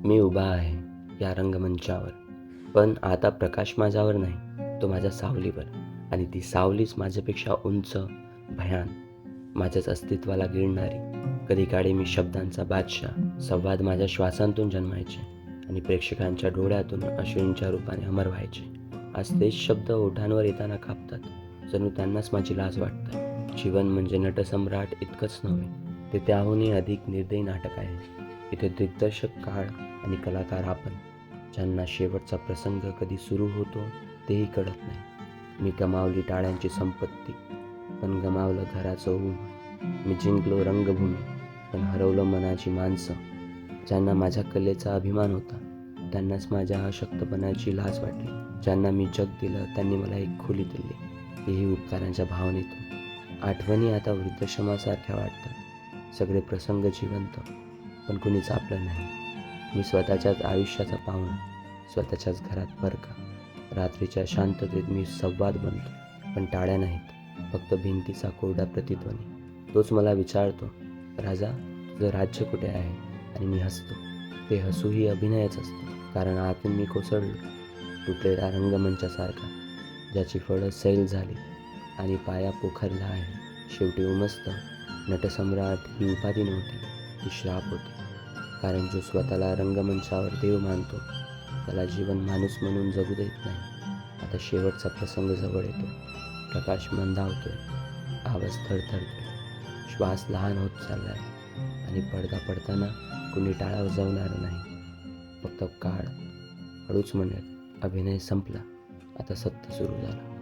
मी उभा आहे या रंगमंचावर, पण आता प्रकाश माझ्यावर नाही, तो माझ्या सावलीवर. आणि ती सावलीच माझ्यापेक्षा उंच, भयान, माझ्याच अस्तित्वाला गिळणारी. कधी काळी मी शब्दांचा बादशाह, संवाद माझ्या श्वासांतून जन्मायचे आणि प्रेक्षकांच्या डोळ्यातून अश्रूंच्या रूपाने अमर व्हायचे. आज तेच शब्द ओठांवर येताना कापतात, जणू त्यांनाच माझी लाज वाटते. जीवन म्हणजे नटसम्राट इतकंच नव्हे, ते त्याहूनही अधिक निर्दयी नाटक आहे. इथे दिग्दर्शक काळ आणि कलाकार आपण, ज्यांना शेवटचा प्रसंग कधी सुरू होतो तेही कळत नाही. मी गमावली टाळ्यांची संपत्ती, पण गमावलं घराचं ऊन. मी जिंकलो रंगभूमी, पण हरवलं मनाची माणसं. ज्यांना माझ्या कलेचा अभिमान होता, त्यांनाच माझ्या अशक्तपणाची लाज वाटली. ज्यांना मी जग दिलं, त्यांनी मला एक खोली दिली, तेही उपकारांच्या भावनेतून. आठवणी आता वृद्धाश्रमासारख्या वाटतात. सगळे प्रसंग जिवंत, पण कुणीच आपलं नाही. मी स्वतःच्याच आयुष्याचा पाहुणा, स्वतःच्याच घरात परका. रात्रीच्या शांततेत मी संवाद बनतो, पण टाळ्या नाहीत, फक्त भिंतीचा कोरडा प्रतिध्वनी. तोच मला विचारतो, राजा, तुझं राज्य कुठे आहे? आणि मी हसतो. ते हसूही अभिनयच असतं, कारण आतून मी कोसळलो, तुटलेला रंगमंचासारखा, ज्याची फळं सैल झाली आणि पाया पोखरला आहे. शेवटी उमजतं, नटसम्राट ही उपाधी नव्हती, ती श्राप होती. कारण जो स्वतःला रंगमंचावर देव मानतो, त्याला जीवन माणूस म्हणून जगू देत नाही. आता शेवटचा प्रसंग जवळ येतो. प्रकाश मंदावतोय, आवाज थरथरतोय, श्वास लहान होत चाललाय आणि पडदा पडताना कुणी टाळा वाजवणार नाही. फक्त काळ हळूच म्हणेल, अभिनय संपला, आता सत्य सुरू झाला.